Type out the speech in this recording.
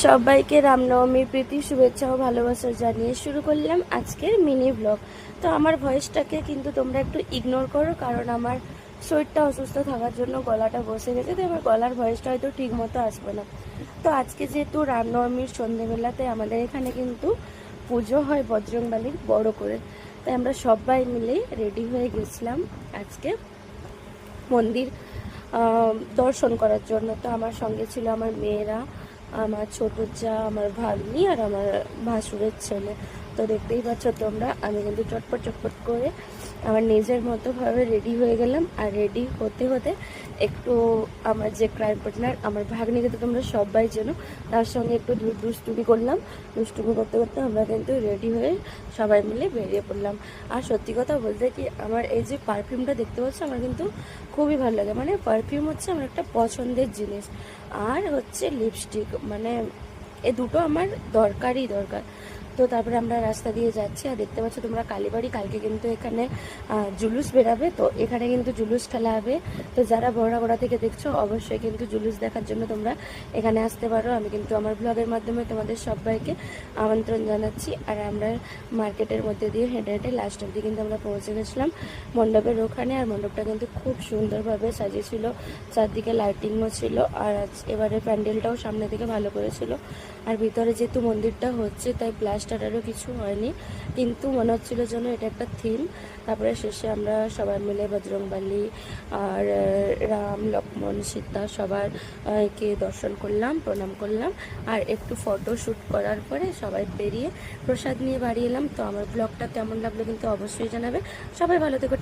সবাইকে রামনবমীর প্রীতি শুভেচ্ছা ও ভালোবাসা জানিয়ে শুরু করলাম আজকের মিনি ব্লগ। তো আমার ভয়েসটাকে কিন্তু তোমরা একটু ইগনোর করো, কারণ আমার শরীরটা অসুস্থ থাকার জন্য গলাটা বসে গেছে, তো আমার গলার ভয়েসটা হয়তো ঠিক মতো আসবে না। তো আজকে যেহেতু রামনবমীর সন্ধেবেলাতে আমাদের এখানে কিন্তু পুজো হয় বজরংবলীর বড় করে, তাই আমরা সবাই মিলে রেডি হয়ে গেছিলাম আজকে মন্দির দর্শন করার জন্য। তো আমার সঙ্গে ছিল আমার মেয়েরা, আমার ছোট যা, আমার ভাগ্নি আর আমার ভাসুরের ছেলে। তো দেখতেই পাচ্ছ তোমরা, আমি কিন্তু চটপট চটপট করে আমার নিজের মতোভাবে রেডি হয়ে গেলাম। আর রেডি হতে হতে একটু আমার যে ক্রাইম পার্টনার আমার ভাগ্নিকে তো তোমরা সবাই চেনো, তার সঙ্গে একটু দুষ্টুমি করলাম। দুষ্টুমি করতে করতে আমরা কিন্তু রেডি হয়ে সবাই মিলে বেরিয়ে পড়লাম। আর সত্যি কথা বলতে কি, আমার এই যে পারফিউমটা দেখতে পাচ্ছ আমার কিন্তু খুবই ভালো লাগে। মানে পারফিউম হচ্ছে আমার একটা পছন্দের জিনিস, আর হচ্ছে লিপস্টিক, মানে এ দুটো আমার দরকারই দরকার। তো তারপরে আমরা রাস্তা দিয়ে যাচ্ছি, আর দেখতে পাচ্ছ তোমরা কালীবাড়ি, কালকে কিন্তু এখানে জুলুস বেরাবে, তো এখানে কিন্তু জুলুস খেলা হবে। তো যারা বড়াগড়া থেকে দেখছো অবশ্যই কিন্তু জুলুস দেখার জন্য তোমরা এখানে আসতে পারো। আমি কিন্তু আমার ব্লগের মাধ্যমে তোমাদের সবাইকে আমন্ত্রণ জানাচ্ছি। আর আমরা মার্কেটের মধ্যে দিয়ে হেঁটে হেঁটে লাস্ট অব্দি কিন্তু আমরা পৌঁছে গেছিলাম মণ্ডপের ওখানে। আর মণ্ডপটা কিন্তু খুব সুন্দরভাবে সাজিয়েছিল, চারদিকে লাইটিংও ছিল, আর এবারে প্যান্ডেলটাও সামনে থেকে ভালো করেছিল। আর ভিতরে যেহেতু মন্দিরটা হচ্ছে তাই প্লাস্টারেরও কিছু হয়নি, কিন্তু মনে হচ্ছিল যেন এটা একটা থিম। তারপরে শেষে আমরা সবাই মিলে বজরংবলী আর রাম লক্ষ্মণ সীতা সবার কে দর্শন করলাম, প্রণাম করলাম, আর একটু ফটো শ্যুট করার পরে সবাই বেরিয়ে প্রসাদ নিয়ে বাড়ি এলাম। তো আমার ব্লগটা কেমন লাগলো কিন্তু অবশ্যই জানাবে। সবাই ভালো থেকো।